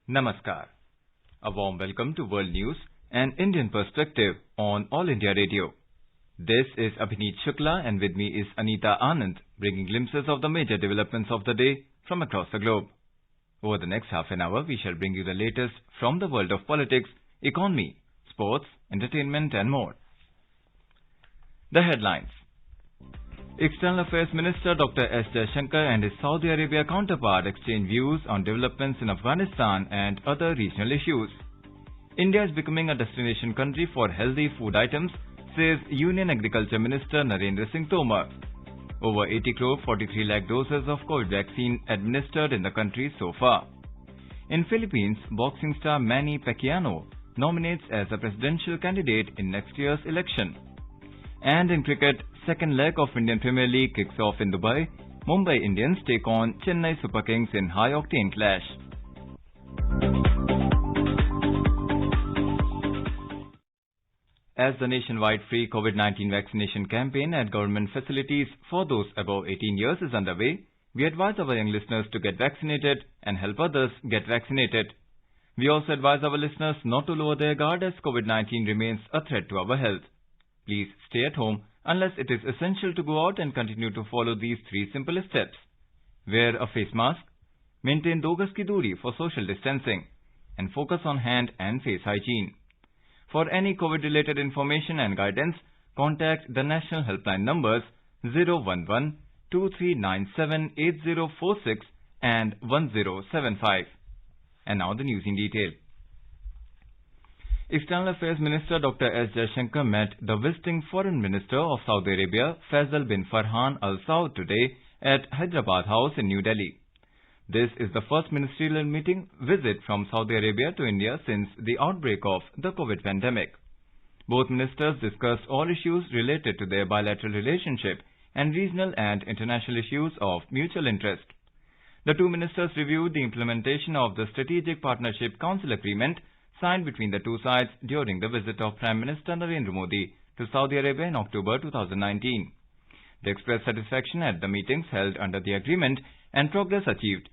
Namaskar. A warm welcome to World News and Indian Perspective on All India Radio. This is Abhineet Shukla and with me is Anita Anand, bringing glimpses of the major developments of the day from across the globe. Over the next half an hour, we shall bring you the latest from the world of politics, economy, sports, entertainment and more. The headlines. External Affairs Minister Dr. S. Jaishankar and his Saudi Arabia counterpart exchange views on developments in Afghanistan and other regional issues. India is becoming a destination country for healthy food items, says Union Agriculture Minister Narendra Singh Tomar. Over 80 crore 43 lakh doses of COVID vaccine administered in the country so far. In Philippines, boxing star Manny Pacquiao nominates as a presidential candidate in next year's election. And in cricket, second leg of Indian Premier League kicks off in Dubai. Mumbai Indians take on Chennai Super Kings in high-octane clash. As the nationwide free COVID-19 vaccination campaign at government facilities for those above 18 years is underway, we advise our young listeners to get vaccinated and help others get vaccinated. We also advise our listeners not to lower their guard as COVID-19 remains a threat to our health. Please stay at home unless it is essential to go out and continue to follow these three simple steps. Wear a face mask, maintain 2 gaz ki doori for social distancing, and focus on hand and face hygiene. For any COVID-related information and guidance, contact the national helpline numbers 011-2397-8046 and 1075. And now the news in detail. External Affairs Minister Dr. S. Jaishankar met the visiting Foreign Minister of Saudi Arabia, Faisal bin Farhan Al Saud, today at Hyderabad House in New Delhi. This is the first ministerial visit from Saudi Arabia to India since the outbreak of the COVID pandemic. Both ministers discussed all issues related to their bilateral relationship and regional and international issues of mutual interest. The two ministers reviewed the implementation of the Strategic Partnership Council Agreement signed between the two sides during the visit of Prime Minister Narendra Modi to Saudi Arabia in October 2019. They expressed satisfaction at the meetings held under the agreement and progress achieved.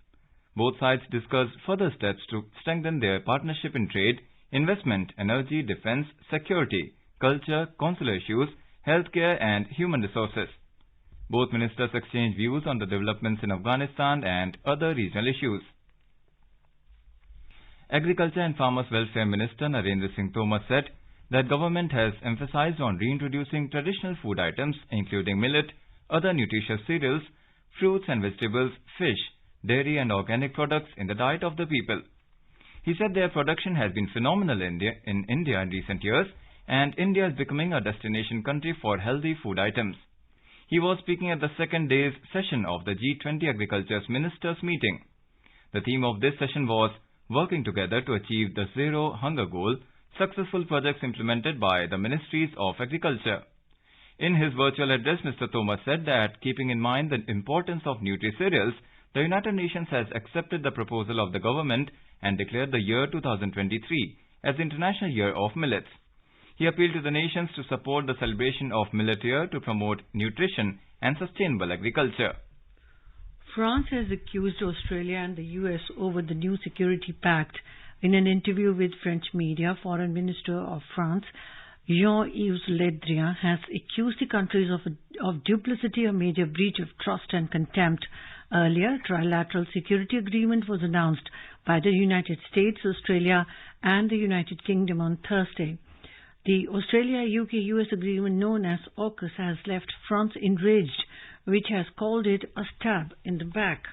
Both sides discussed further steps to strengthen their partnership in trade, investment, energy, defense, security, culture, consular issues, healthcare and human resources. Both ministers exchanged views on the developments in Afghanistan and other regional issues. Agriculture and Farmers Welfare Minister Narendra Singh Tomar said that government has emphasized on reintroducing traditional food items including millet, other nutritious cereals, fruits and vegetables, fish, dairy and organic products in the diet of the people. He said their production has been phenomenal in India in recent years and India is becoming a destination country for healthy food items. He was speaking at the second day's session of the G20 Agriculture Ministers meeting. The theme of this session was working together to achieve the Zero Hunger Goal, successful projects implemented by the Ministries of Agriculture. In his virtual address, Mr. Tomar said that keeping in mind the importance of nutri-cereals, the United Nations has accepted the proposal of the government and declared the year 2023 as International Year of Millets. He appealed to the nations to support the celebration of Millet Year to promote nutrition and sustainable agriculture. France has accused Australia and the US over the new security pact. In an interview with French media, Foreign Minister of France, Jean-Yves Le Drian, has accused the countries of duplicity, a major breach of trust and contempt. Earlier, trilateral security agreement was announced by the United States, Australia and the United Kingdom on Thursday. The Australia-UK-US agreement known as AUKUS has left France enraged, which has called it a stab in the back.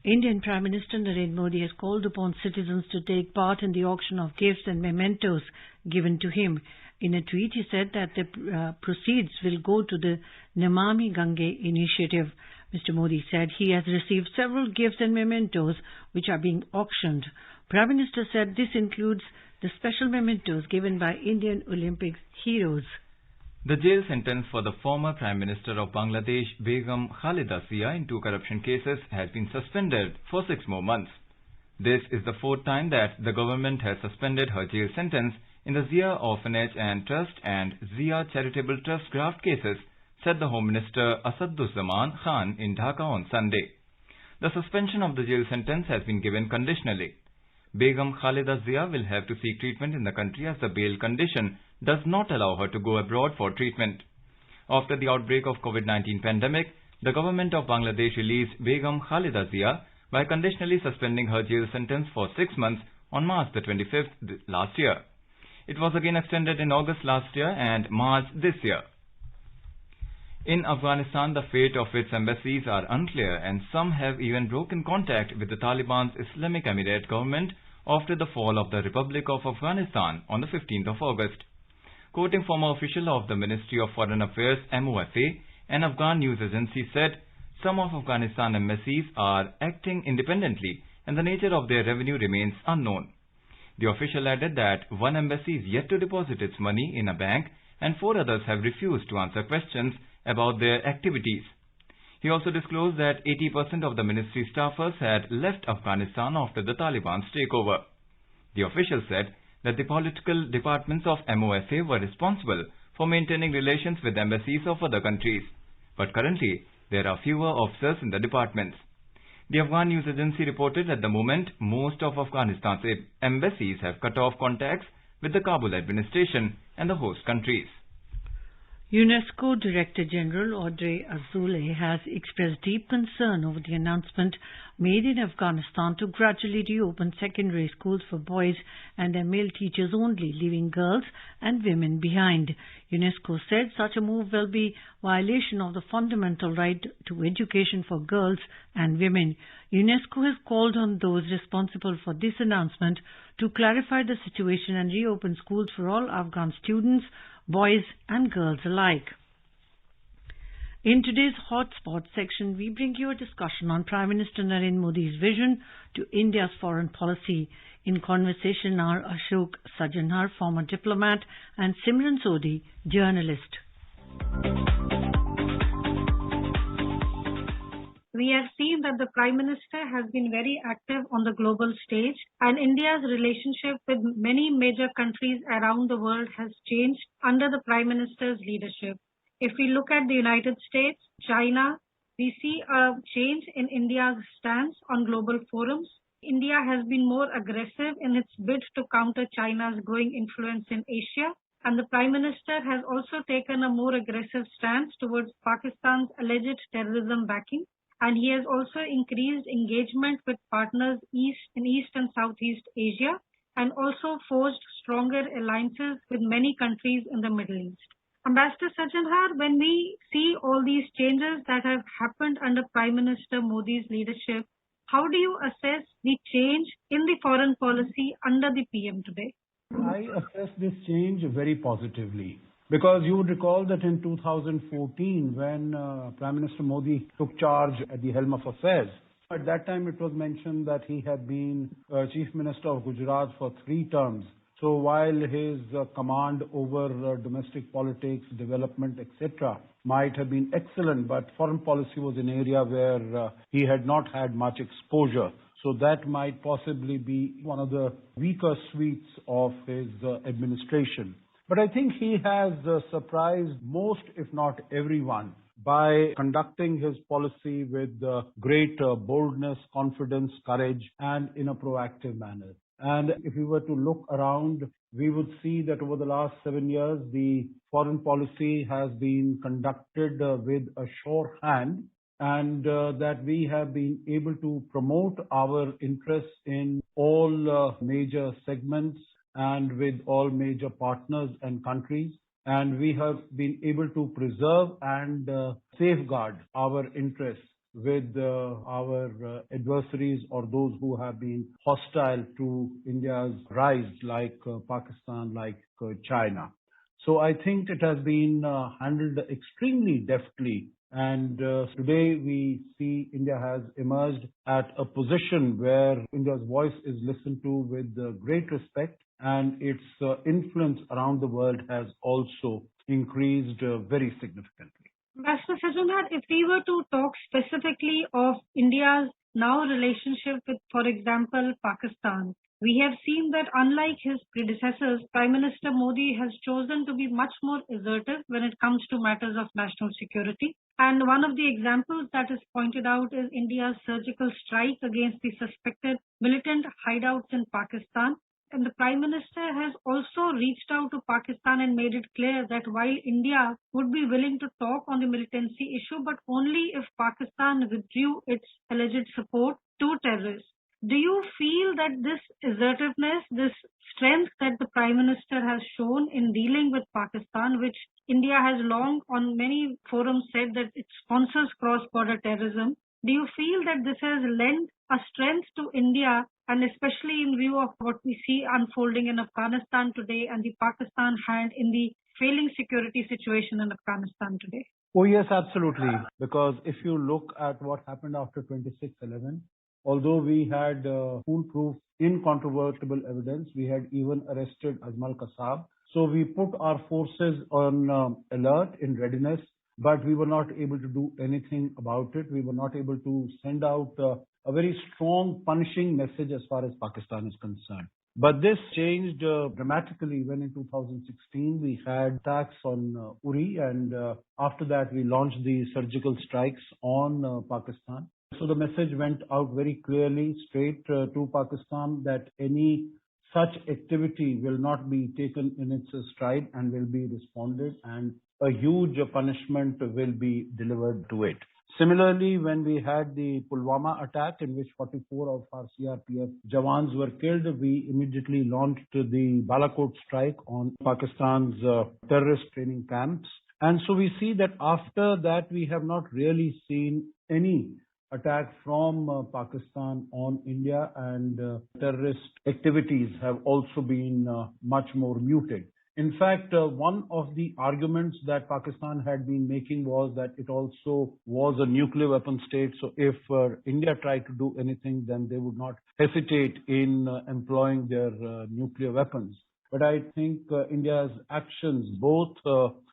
Indian Prime Minister Narendra Modi has called upon citizens to take part in the auction of gifts and mementos given to him. In a tweet, he said that the proceeds will go to the Namami Gange initiative. Mr. Modi said he has received several gifts and mementos which are being auctioned. Prime Minister said this includes the special mementos given by Indian Olympic heroes. The jail sentence for the former Prime Minister of Bangladesh, Begum Khalida Zia, in 2 corruption cases has been suspended for 6 more months. This is the 4th time that the government has suspended her jail sentence in the Zia Orphanage and Trust and Zia Charitable Trust graft cases, said the Home Minister Asaduzzaman Khan in Dhaka on Sunday. The suspension of the jail sentence has been given conditionally. Begum Khalida Zia will have to seek treatment in the country as the bail condition does not allow her to go abroad for treatment. After the outbreak of COVID-19 pandemic, the government of Bangladesh released Begum Khalida Zia by conditionally suspending her jail sentence for 6 months on March the 25th last year. It was again extended in August last year and March this year. In Afghanistan, the fate of its embassies are unclear and some have even broken contact with the Taliban's Islamic Emirate government after the fall of the Republic of Afghanistan on the 15th of August. Quoting former official of the Ministry of Foreign Affairs MOFA, an Afghan news agency said, some of Afghanistan embassies are acting independently and the nature of their revenue remains unknown. The official added that one embassy is yet to deposit its money in a bank and 4 others have refused to answer questions about their activities. He also disclosed that 80% of the ministry staffers had left Afghanistan after the Taliban's takeover. The official said that the political departments of MOFA were responsible for maintaining relations with embassies of other countries, but currently there are fewer officers in the departments. The Afghan news agency reported at the moment most of Afghanistan's embassies have cut off contacts with the Kabul administration and the host countries. UNESCO Director General Audrey Azoulay has expressed deep concern over the announcement made in Afghanistan to gradually reopen secondary schools for boys and their male teachers only, leaving girls and women behind. UNESCO said such a move will be violation of the fundamental right to education for girls and women. UNESCO has called on those responsible for this announcement to clarify the situation and reopen schools for all Afghan students, boys and girls alike. In today's Hotspot section, we bring you a discussion on Prime Minister Narendra Modi's vision to India's foreign policy. In conversation are Ashok Sajanhar, former diplomat, and Simran Sodhi, journalist. We have seen that the Prime Minister has been very active on the global stage, and India's relationship with many major countries around the world has changed under the Prime Minister's leadership. If we look at the United States, China, we see a change in India's stance on global forums. India has been more aggressive in its bid to counter China's growing influence in Asia, and the Prime Minister has also taken a more aggressive stance towards Pakistan's alleged terrorism backing. And he has also increased engagement with partners in East and Southeast Asia, and also forged stronger alliances with many countries in the Middle East. Ambassador Sajanhar, when we see all these changes that have happened under Prime Minister Modi's leadership, how do you assess the change in the foreign policy under the PM today? I assess this change very positively. Because you would recall that in 2014, when Prime Minister Modi took charge at the helm of affairs, at that time it was mentioned that he had been Chief Minister of Gujarat for 3 terms. So while his command over domestic politics, development, etc. might have been excellent, but foreign policy was an area where he had not had much exposure. So that might possibly be one of the weaker suites of his administration. But I think he has surprised most, if not everyone, by conducting his policy with great boldness, confidence, courage, and in a proactive manner. And if we were to look around, we would see that over the last 7 years, the foreign policy has been conducted with a sure hand, and that we have been able to promote our interests in all major segments and with all major partners and countries. And we have been able to preserve and safeguard our interests with our adversaries or those who have been hostile to India's rise, like Pakistan, like China. So I think it has been handled extremely deftly. And today we see India has emerged at a position where India's voice is listened to with great respect, and its influence around the world has also increased very significantly. Ambassador Sajanhar, if we were to talk specifically of India's now relationship with, for example, Pakistan, We have seen that unlike his predecessors, Prime Minister Modi has chosen to be much more assertive when it comes to matters of national security. And one of the examples that is pointed out is India's surgical strike against the suspected militant hideouts in Pakistan. And the Prime Minister has also reached out to Pakistan and made it clear that while India would be willing to talk on the militancy issue, but only if Pakistan withdrew its alleged support to terrorists. Do you feel that this assertiveness, this strength that the Prime Minister has shown in dealing with Pakistan, which India has long on many forums said that it sponsors cross-border terrorism, do you feel that this has lent a strength to India, and especially in view of what we see unfolding in Afghanistan today and the Pakistan hand in the failing security situation in Afghanistan today? Oh, yes, absolutely. Because if you look at what happened after 26/11, although we had foolproof, incontrovertible evidence, we had even arrested Ajmal Kasab. So we put our forces on alert, in readiness, but we were not able to do anything about it. We were not able to send out a very strong punishing message as far as Pakistan is concerned. But this changed dramatically when in 2016 we had attacks on Uri, and after that we launched the surgical strikes on Pakistan. So the message went out very clearly, straight to Pakistan, that any such activity will not be taken in its stride and will be responded, and a huge punishment will be delivered to it. Similarly, when we had the Pulwama attack in which 44 of our CRPF Jawans were killed, we immediately launched the Balakot strike on Pakistan's terrorist training camps. And so we see that after that, we have not really seen any attack from Pakistan on India, and terrorist activities have also been much more muted. In fact, one of the arguments that Pakistan had been making was that it also was a nuclear weapon state. So if India tried to do anything, then they would not hesitate in employing their nuclear weapons. But I think India's actions, both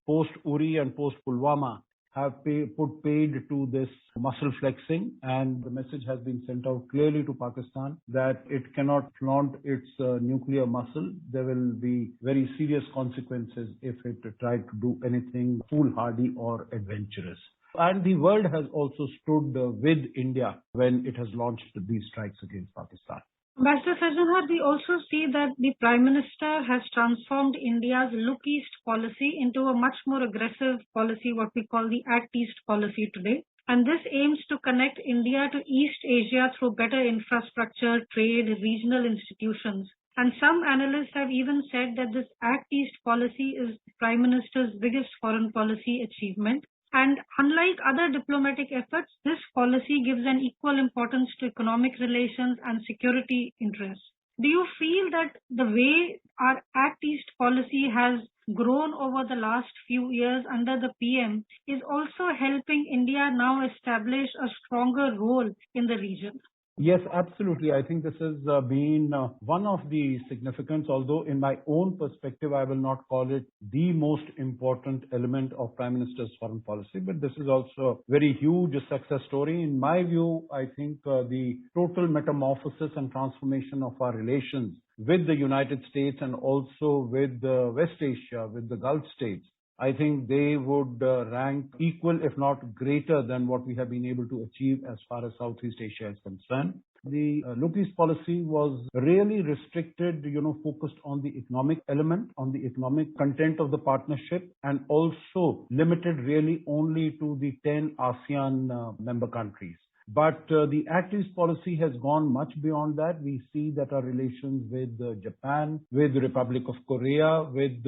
post-Uri and post-Pulwama, have put paid to this muscle flexing, and the message has been sent out clearly to Pakistan that it cannot flaunt its nuclear muscle. There will be very serious consequences if it tried to do anything foolhardy or adventurous. And the world has also stood with India when it has launched these strikes against Pakistan. Ambassador Sarjanhar, we also see that the Prime Minister has transformed India's Look East policy into a much more aggressive policy, what we call the Act East policy today. And this aims to connect India to East Asia through better infrastructure, trade, regional institutions. And some analysts have even said that this Act East policy is the Prime Minister's biggest foreign policy achievement. And unlike other diplomatic efforts, this policy gives an equal importance to economic relations and security interests. Do you feel that the way our Act East policy has grown over the last few years under the PM is also helping India now establish a stronger role in the region? Yes, absolutely. I think this has been one of the significance, although in my own perspective, I will not call it the most important element of Prime Minister's foreign policy, but this is also a very huge success story. In my view, I think the total metamorphosis and transformation of our relations with the United States and also with West Asia, with the Gulf states, I think they would rank equal, if not greater, than what we have been able to achieve as far as Southeast Asia is concerned. The Look East policy was really restricted, focused on the economic element, on the economic content of the partnership, and also limited really only to the 10 ASEAN member countries. But the Act East policy has gone much beyond that. We see that our relations with Japan, with the Republic of Korea, with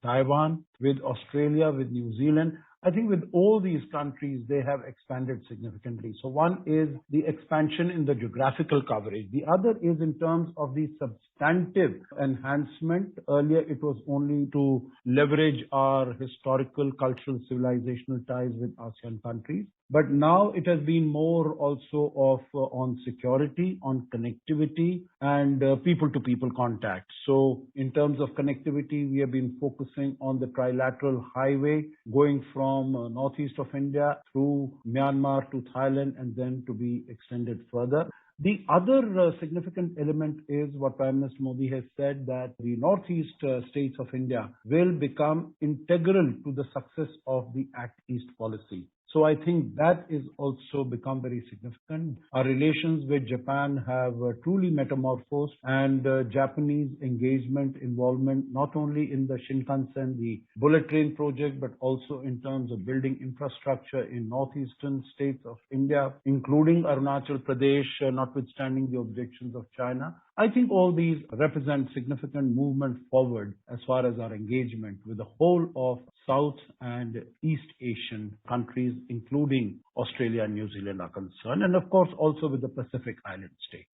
Taiwan, with Australia, with New Zealand, I think with all these countries, they have expanded significantly. So one is the expansion in the geographical coverage. The other is in terms of the substantive enhancement. Earlier, it was only to leverage our historical, cultural, civilizational ties with ASEAN countries. But now it has been more also of on security, on connectivity, and people-to-people contact. So in terms of connectivity, we have been focusing on the trilateral highway going from northeast of India through Myanmar to Thailand and then to be extended further. The other significant element is what Prime Minister Modi has said, that the northeast states of India will become integral to the success of the Act East policy. So I think that is also become very significant. Our relations with Japan have truly metamorphosed, and Japanese engagement, involvement, not only in the Shinkansen, the bullet train project, but also in terms of building infrastructure in northeastern states of India, including Arunachal Pradesh, notwithstanding the objections of China. I think all these represent significant movement forward as far as our engagement with the whole of South and East Asian countries, including Australia and New Zealand, are concerned, and of course also with the Pacific Island states.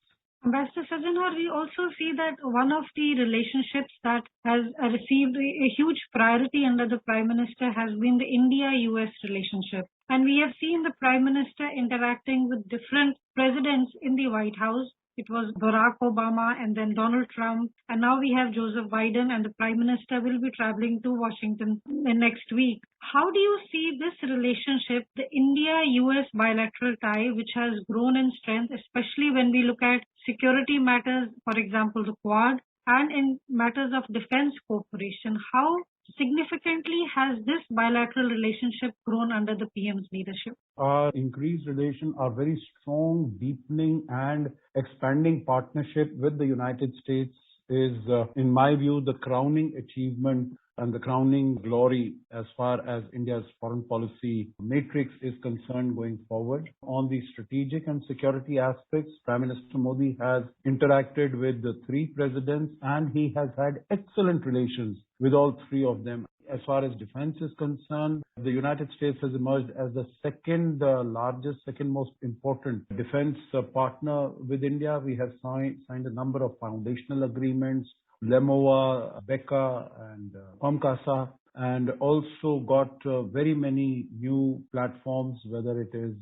Ambassador Sajjanhar, we also see that one of the relationships that has received a huge priority under the Prime Minister has been the India-US relationship. And we have seen the Prime Minister interacting with different presidents in the White House. It was Barack Obama and then Donald Trump, and now we have Joseph Biden, and the Prime Minister will be traveling to Washington next week. How do you see this relationship, the India-US bilateral tie, which has grown in strength, especially when we look at security matters, for example, the Quad, and in matters of defense cooperation? How significantly has this bilateral relationship grown under the PM's leadership? Our increased relation, our very strong, deepening and expanding partnership with the United States is, in my view, the crowning achievement and the crowning glory as far as India's foreign policy matrix is concerned going forward. On the strategic and security aspects, Prime Minister Modi has interacted with the three presidents, and he has had excellent relations with all three of them. As far as defense is concerned, the United States has emerged as the second largest, second most important defense partner with India. We have signed a number of foundational agreements, LEMOA, BECA, and POMCASA, and also got very many new platforms, whether it is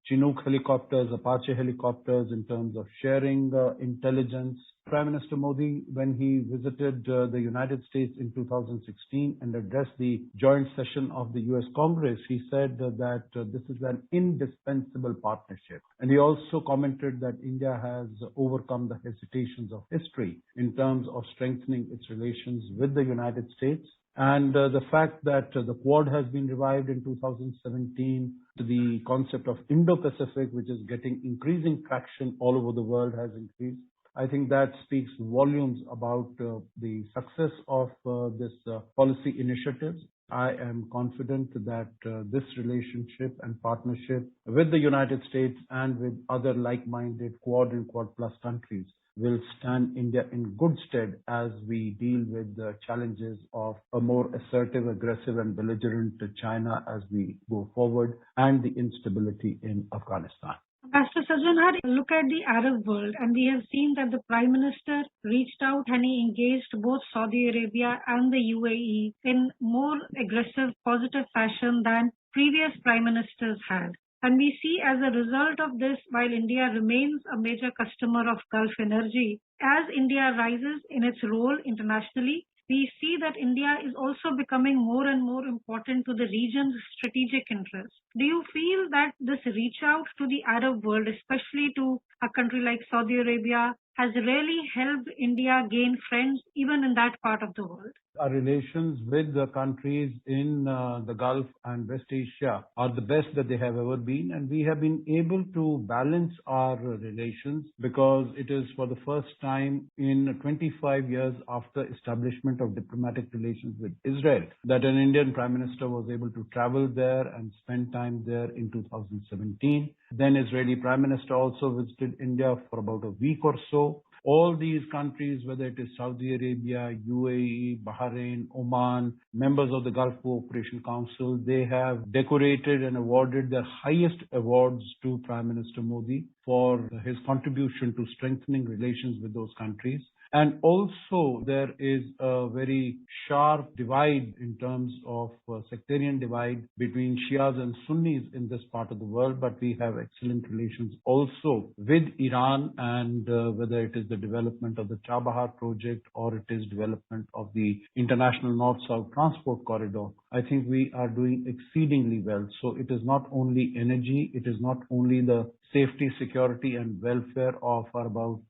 Chinook helicopters, Apache helicopters, in terms of sharing intelligence. Prime Minister Modi, when he visited the United States in 2016 and addressed the joint session of the US Congress, he said that this is an indispensable partnership. And he also commented that India has overcome the hesitations of history in terms of strengthening its relations with the United States. And the fact that the Quad has been revived in 2017, the concept of Indo-Pacific, which is getting increasing traction all over the world, has increased. I think that speaks volumes about the success of this policy initiatives. I am confident that this relationship and partnership with the United States and with other like-minded Quad and Quad Plus countries will stand India in good stead as we deal with the challenges of a more assertive, aggressive and belligerent China as we go forward, and the instability in Afghanistan. Pastor Sajjanhar, look at the Arab world, and we have seen that the Prime Minister reached out and he engaged both Saudi Arabia and the UAE in more aggressive, positive fashion than previous Prime Ministers had. And we see as a result of this, while India remains a major customer of Gulf energy, as India rises in its role internationally, we see that India is also becoming more and more important to the region's strategic interests. Do you feel that this reach out to the Arab world, especially to a country like Saudi Arabia, has really helped India gain friends even in that part of the world? Our relations with the countries in the Gulf and West Asia are the best that they have ever been, and we have been able to balance our relations because it is for the first time in 25 years after establishment of diplomatic relations with Israel that an Indian Prime Minister was able to travel there and spend time there in 2017. Then Israeli Prime Minister also visited India for about a week or so. All these countries, whether it is Saudi Arabia, UAE, Bahrain, Oman, members of the Gulf Cooperation Council, they have decorated and awarded their highest awards to Prime Minister Modi for his contribution to strengthening relations with those countries. And also there is a very sharp divide in terms of sectarian divide between Shias and Sunnis in this part of the world, but we have excellent relations also with Iran, and whether it is the development of the Chabahar project or it is development of the international north-south transport corridor, I think we are doing exceedingly well. So it is not only energy, it is not only the safety, security and welfare of about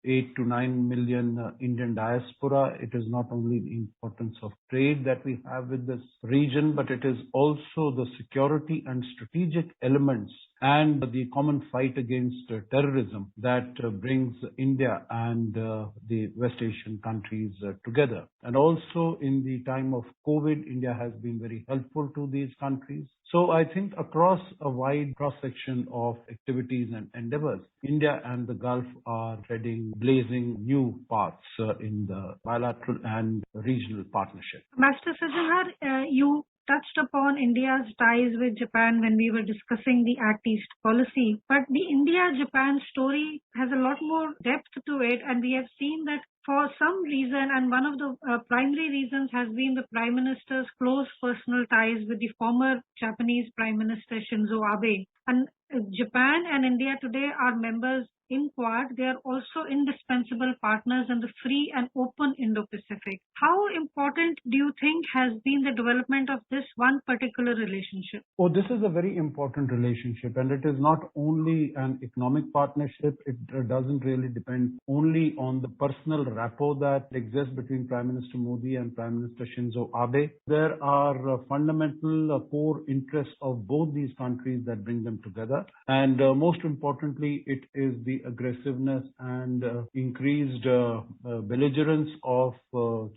8 to 9 million Indian diaspora. It is not only the importance of trade that we have with this region, but it is also the security and strategic elements and the common fight against terrorism that brings India and the West Asian countries together. And also in the time of COVID, India has been very helpful to these countries. So I think across a wide cross-section of activities and endeavors, India and the Gulf are treading blazing new paths in the bilateral and regional partnership. Master Sajahar, you touched upon India's ties with Japan when we were discussing the Act East policy, but the India-Japan story has a lot more depth to it, and we have seen that for some reason, and one of the primary reasons has been the Prime Minister's close personal ties with the former Japanese Prime Minister Shinzo Abe. And Japan and India today are members in Quad. They are also indispensable partners in the free and open Indo-Pacific. How important do you think has been the development of this one particular relationship? Oh, this is a very important relationship, and it is not only an economic partnership. It doesn't really depend only on the personal rapport that exists between Prime Minister Modi and Prime Minister Shinzo Abe. There are fundamental core interests of both these countries that bring them together. And most importantly, it is the aggressiveness and increased belligerence of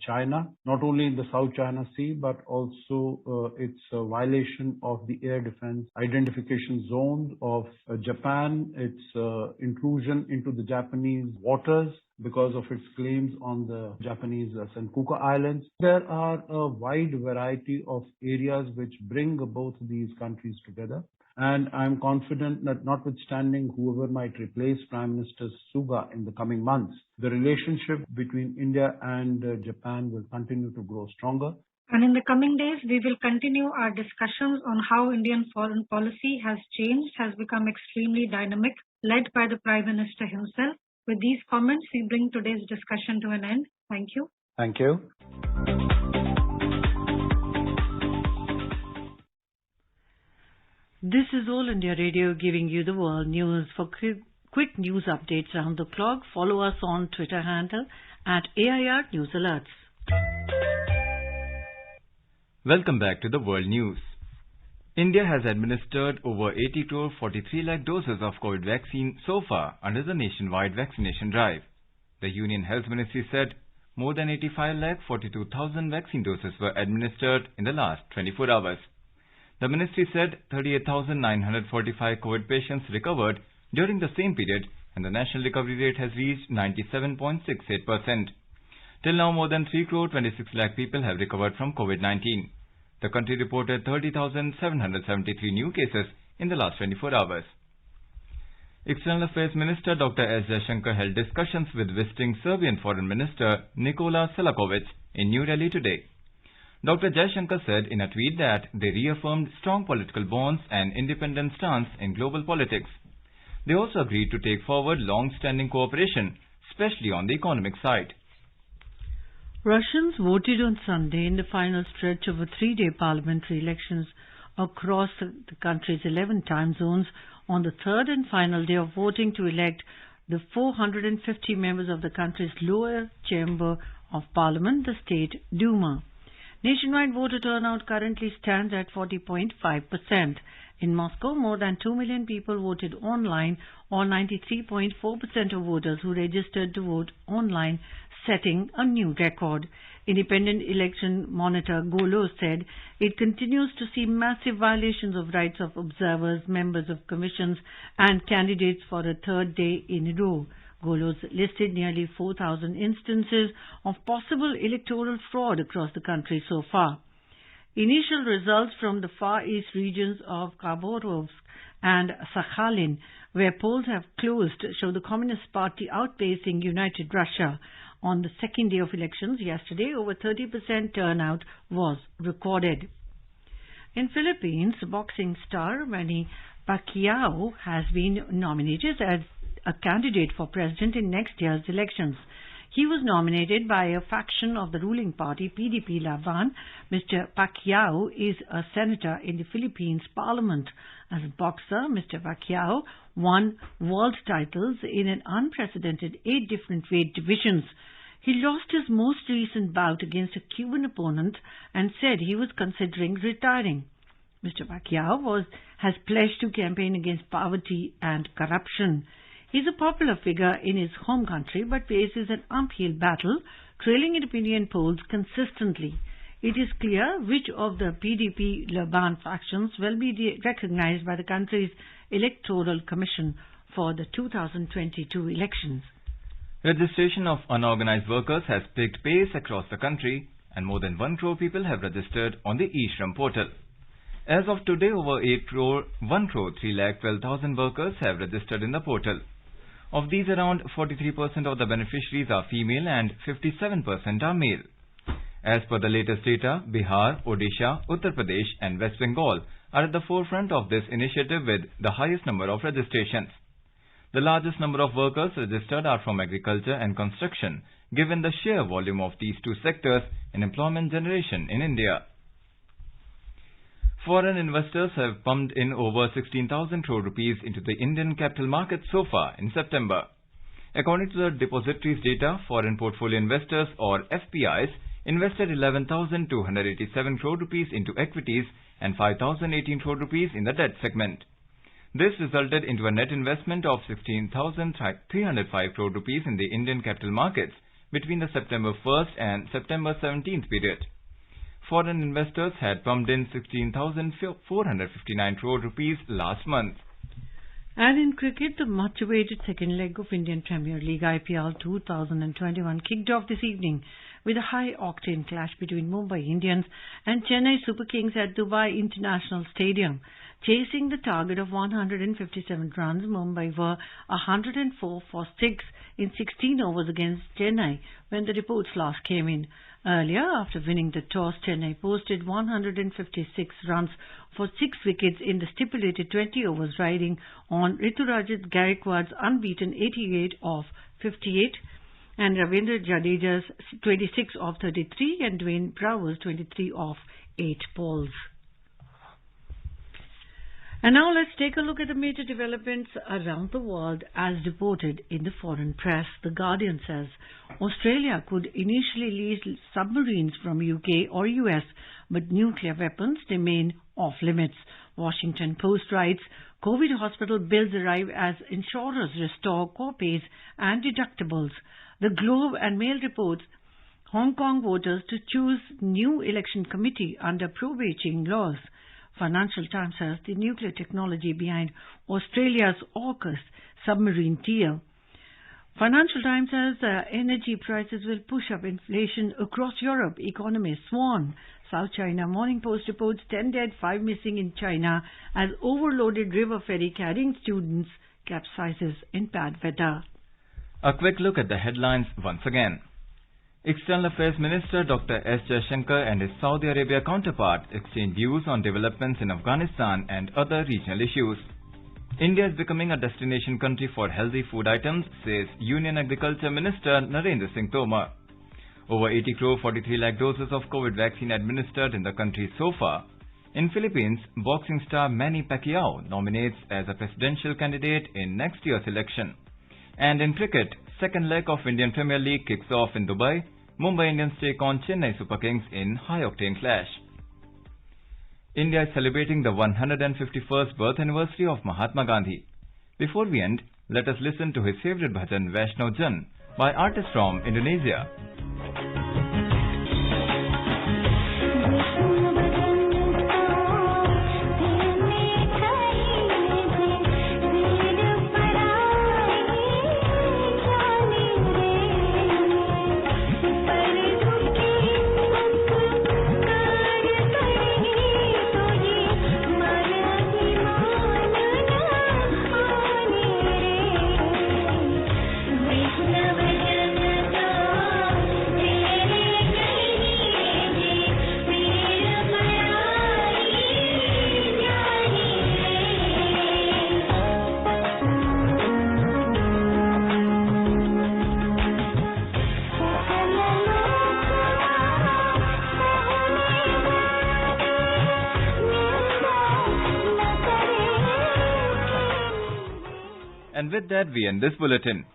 China, not only in the South China Sea, but also its violation of the air defense identification zone of Japan, its intrusion into the Japanese waters because of its claims on the Japanese Senkaku Islands. There are a wide variety of areas which bring both these countries together. And I'm confident that notwithstanding whoever might replace Prime Minister Suga in the coming months, the relationship between India and Japan will continue to grow stronger. And in the coming days, we will continue our discussions on how Indian foreign policy has changed, has become extremely dynamic, led by the Prime Minister himself. With these comments, we bring today's discussion to an end. Thank you. Thank you. This is All India Radio giving you the world news. For quick news updates around the clock, follow us on Twitter handle at AIR News Alerts. Welcome back to the world news. India has administered over 80 crore 43 lakh doses of COVID vaccine so far under the nationwide vaccination drive. The Union Health Ministry said more than 85 lakh 42,000 vaccine doses were administered in the last 24 hours. The ministry said 38,945 COVID patients recovered during the same period, and the national recovery rate has reached 97.68%. Till now, more than 3 crore 26 lakh people have recovered from COVID-19. The country reported 30,773 new cases in the last 24 hours. External Affairs Minister Dr. S. Jaishankar held discussions with visiting Serbian Foreign Minister Nikola Selakovic in New Delhi today. Dr. Jaishankar said in a tweet that they reaffirmed strong political bonds and independent stance in global politics. They also agreed to take forward long-standing cooperation, especially on the economic side. Russians voted on Sunday in the final stretch of a three-day parliamentary elections across the country's 11 time zones on the third and final day of voting to elect the 450 members of the country's lower chamber of parliament, the State Duma. Nationwide voter turnout currently stands at 40.5%. In Moscow, more than 2 million people voted online, or 93.4% of voters who registered to vote online, setting a new record. Independent election monitor Golo said it continues to see massive violations of rights of observers, members of commissions and candidates for a third day in a row. Golos listed nearly 4,000 instances of possible electoral fraud across the country so far. Initial results from the Far East regions of Khabarovsk and Sakhalin, where polls have closed, show the Communist Party outpacing United Russia. On the second day of elections yesterday, over 30% turnout was recorded. In Philippines, boxing star Manny Pacquiao has been nominated as a candidate for president in next year's elections. He was nominated by a faction of the ruling party, PDP Laban. Mr. Pacquiao is a senator in the Philippines parliament. As a boxer, Mr. Pacquiao won world titles in an unprecedented 8 different weight divisions. He lost his most recent bout against a Cuban opponent and said he was considering retiring. Mr. Pacquiao has pledged to campaign against poverty and corruption. He is a popular figure in his home country but faces an uphill battle, trailing in opinion polls consistently. It is clear which of the PDP-Laban factions will be recognized by the country's Electoral Commission for the 2022 elections. Registration of unorganized workers has picked pace across the country, and more than 1 crore people have registered on the eShram portal. As of today, over 1,312,000 workers have registered in the portal. Of these, around 43% of the beneficiaries are female and 57% are male. As per the latest data, Bihar, Odisha, Uttar Pradesh and West Bengal are at the forefront of this initiative with the highest number of registrations. The largest number of workers registered are from agriculture and construction, given the sheer volume of these two sectors in employment generation in India. Foreign investors have pumped in over 16,000 crore rupees into the Indian capital market so far in September. According to the depository's data, foreign portfolio investors or FPIs invested 11,287 crore rupees into equities and 5,018 crore rupees in the debt segment. This resulted into a net investment of 16,305 crore rupees in the Indian capital markets between the September 1st and September 17th period. Foreign investors had pumped in 16,459 crore rupees last month. And in cricket, the much-awaited second leg of Indian Premier League IPL 2021 kicked off this evening with a high-octane clash between Mumbai Indians and Chennai Super Kings at Dubai International Stadium. Chasing the target of 157 runs, Mumbai were 104 for 6 in 16 overs against Chennai when the reports last came in. Earlier, after winning the toss, Chennai posted 156 runs for 6 wickets in the stipulated 20 overs, riding on Riturajit Gaikwad's unbeaten 88 of 58 and Ravindra Jadeja's 26 of 33 and Dwayne Brower's 23 of 8 balls. And now let's take a look at the major developments around the world as reported in the foreign press. The Guardian says Australia could initially lease submarines from UK or US, but nuclear weapons remain off limits. Washington Post writes, COVID hospital bills arrive as insurers restore co-pays and deductibles. The Globe and Mail reports Hong Kong voters to choose new election committee under pro-Beijing laws. Financial Times says the nuclear technology behind Australia's AUKUS submarine deal. Financial Times says energy prices will push up inflation across Europe. Economists warn. South China Morning Post reports 10 dead, 5 missing in China as overloaded river ferry carrying students capsizes in bad weather. A quick look at the headlines once again. External Affairs Minister Dr. S. Jaishankar and his Saudi Arabia counterpart exchanged views on developments in Afghanistan and other regional issues. India is becoming a destination country for healthy food items, says Union Agriculture Minister Narendra Singh Tomar. Over 80 crore 43 lakh doses of COVID vaccine administered in the country so far. In Philippines, boxing star Manny Pacquiao nominates as a presidential candidate in next year's election. And in cricket, second leg of Indian Premier League kicks off in Dubai. Mumbai Indians take on Chennai Super Kings in high-octane clash. India is celebrating the 151st birth anniversary of Mahatma Gandhi. Before we end, let us listen to his favorite bhajan Vaishnav Jan by artists from Indonesia. with that, we end this bulletin.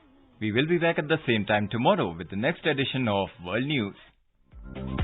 We will be back at the same time tomorrow with the next edition of World News.